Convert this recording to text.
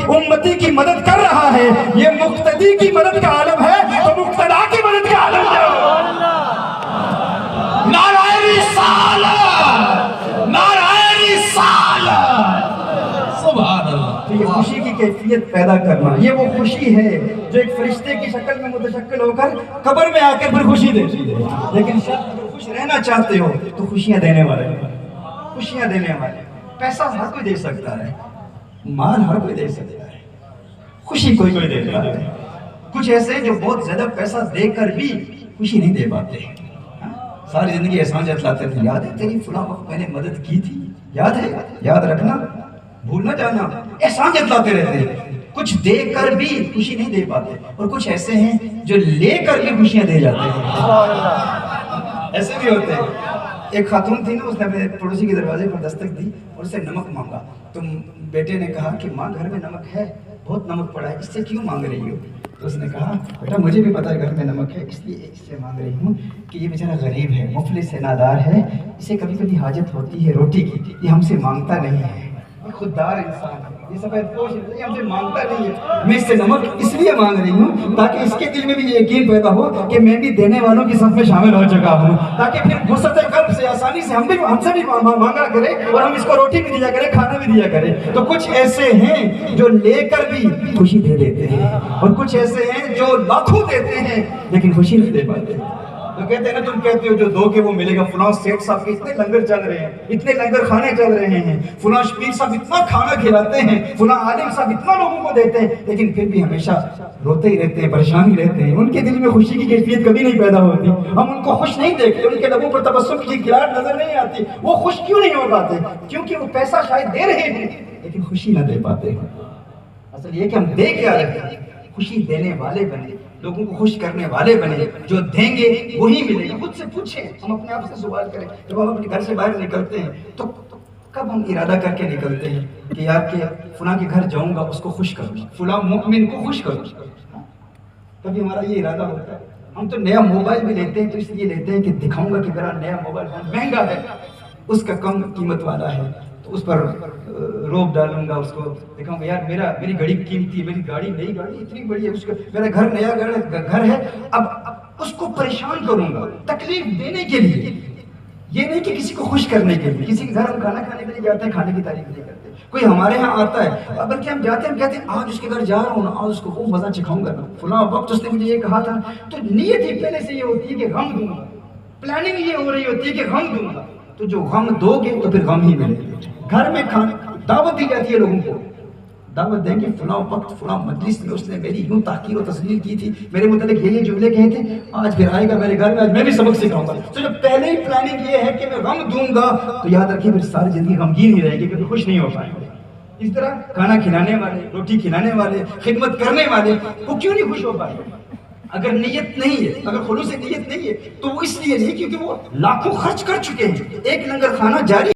امتی کی مدد کر رہا ہے، یہ مقتدی کی مدد کا عالم ہے تو مقتدا کی مدد کا عالم ہے۔ نعرہ رسالت، نعرہ رسالت، سبحان اللہ۔ یہ خوشی کی کیفیت پیدا کرنا، یہ وہ خوشی ہے جو ایک فرشتے کی شکل میں متشکل ہو کر قبر میں آ کر پھر خوشی دیتی ہے۔ لیکن شاید اگر خوش رہنا چاہتے ہو تو خوشیاں دینے والے، خوشیاں دینے والے۔ پیسہ ہر کوئی دے سکتا ہے، مال ہر کوئی دے سکتا ہے، خوشی کوئی کوئی دیتا ہے۔ کچھ ایسے جو بہت زیادہ پیسہ دے کر بھی خوشی نہیں دے پاتے، ساری زندگی احسان جتلاتے تھے، یاد ہے تیری فلاں وقت میں نے مدد کی تھی، یاد ہے، یاد رکھنا، بھول نہ جانا، احسان جتلاتے رہتے ہیں۔ کچھ دے کر بھی خوشی نہیں دے پاتے، اور کچھ ایسے ہیں جو لے کر بھی خوشیاں دے جاتے ہیں، ایسے بھی ہوتے ہیں۔ ایک خاتون تھی نا، اس نے اپنے پڑوسی کے دروازے پر دستک دی اور اسے نمک مانگا، تو بیٹے نے کہا کہ ماں گھر میں نمک ہے، بہت نمک پڑا ہے، اس سے کیوں مانگ رہی ہو؟ تو اس نے کہا بیٹا مجھے بھی پتا ہے گھر میں نمک ہے، اس لیے اس سے مانگ رہی ہوں کہ یہ بیچارہ غریب ہے، مفلس ہے، نادار ہے، اسے کبھی کبھی حاجت ہوتی ہے روٹی کی، یہ ہم سے مانگتا نہیں ہے، یہ خوددار انسان ہے، یہ سفید پوش ہے، یہ ہم سے مانگتا نہیں ہے، میں اس سے نمک اس لیے مانگ رہی ہوں تاکہ اس کے دل میں بھی یہ یقین پیدا ہو کہ میں بھی دینے والوں کی صف میں شامل ہو چکا ہوں، تاکہ پھر وسعت قلب سے آسانی سے ہم سے بھی مانگا کرے اور ہم اس کو روٹی بھی دیا کرے، کھانا بھی دیا کرے۔ تو کچھ ایسے ہیں جو لے کر بھی خوشی دے دیتے ہیں، اور کچھ ایسے ہیں جو لاکھوں دیتے ہیں لیکن خوشی نہیں دے پاتے۔ تو کہتے ہیں نا، تم کہتے ہو جو دو کے وہ ملے گا، فلاں سیٹ صاحب کے اتنے لنگر چل رہے ہیں، اتنے لنگر کھانے چل رہے ہیں، فلاں شفیع صاحب اتنا کھانا کھلاتے ہیں، فلاں عالم صاحب اتنا لوگوں کو دیتے ہیں، لیکن پھر بھی ہمیشہ روتے ہی رہتے ہیں، پریشان ہی رہتے ہیں، ان کے دل میں خوشی کی کیفیت کبھی نہیں پیدا ہوتی، ہم ان کو خوش نہیں دیکھتے، ان کے لبوں پر تبسم کی کھلاہٹ نظر نہیں آتی۔ وہ خوش کیوں نہیں ہو پاتے؟ کیونکہ وہ پیسہ شاید دے رہے ہیں لیکن خوشی نہ دے پاتے۔ اصل یہ کہ ہم دے کیا رہے ہیں، خوشی دینے والے بنے، لوگوں کو خوش کرنے والے بنے، جو دیں گے وہی ملے گا۔ خود سے پوچھیں، ہم اپنے آپ سے سوال کریں، جب ہم اپنے گھر سے باہر نکلتے ہیں تو کب ہم ارادہ کر کے نکلتے ہیں کہ یار کہ فلاں کے گھر جاؤں گا، اس کو خوش کروں، فلاں مومن کو خوش کروں؟ کبھی ہمارا یہ ارادہ ہوتا ہے؟ ہم تو نیا موبائل بھی لیتے ہیں تو اس لیے لیتے ہیں کہ دکھاؤں گا کہ میرا نیا موبائل مہنگا ہے، اس کا کم قیمت والا ہے، تو اس پر روب ڈالوں گا، اس کو دکھاؤں گا یار میری گاڑی قیمتی ہے، میری گاڑی نئی گاڑی اتنی بڑی ہے، اس کا میرا گھر نیا گھر ہے، اب اس کو پریشان کروں گا تکلیف دینے کے لیے، یہ نہیں کہ کسی کو خوش کرنے کے لیے۔ کسی کے گھر ہم کھانا کھانے کے لیے جاتے ہیں، کھانے کی تعریف نہیں کرتے، کوئی ہمارے ہاں آتا ہے بلکہ ہم جاتے ہیں، ہم کہتے ہیں آج اس کے گھر جا رہا ہوں نا، آج اس کو وہ مزہ چکھاؤں گا نا، فلاں وقت اس نے مجھے یہ کہا تھا، تو نیت ہی پہلے سے یہ ہوتی ہے کہ غم دوں گا، پلاننگ یہ ہو رہی ہوتی ہے کہ غم دوں گا، تو جو غم دو گے تو پھر غم ہی ملے گے۔ گھر میں دعوت دی جاتی ہے، لوگوں کو دعوت دیں گے، فلاں وقت فلاں مجلس میں اس نے میری یوں تحقیر و تذلیل کی تھی، میرے متعلق یہ جملے کہے تھے، آج پھر آئے گا میرے گھر میں، آج میں بھی سبق سکھاؤں گا۔ تو جب پہلے ہی پلاننگ یہ ہے کہ میں غم دوں گا تو یاد رکھیے پھر ساری زندگی غمگین ہی رہے گی، کبھی خوش نہیں ہو پائیں گے۔ اس طرح کھانا کھلانے والے، روٹی کھلانے والے، خدمت کرنے والے، وہ کیوں نہیں خوش ہو پائے گے؟ اگر نیت نہیں ہے، اگر خلوص نیت نہیں ہے تو وہ اس لیے نہیں کیونکہ وہ لاکھوں خرچ کر چکے ہیں، ایک لنگر کھانا جاری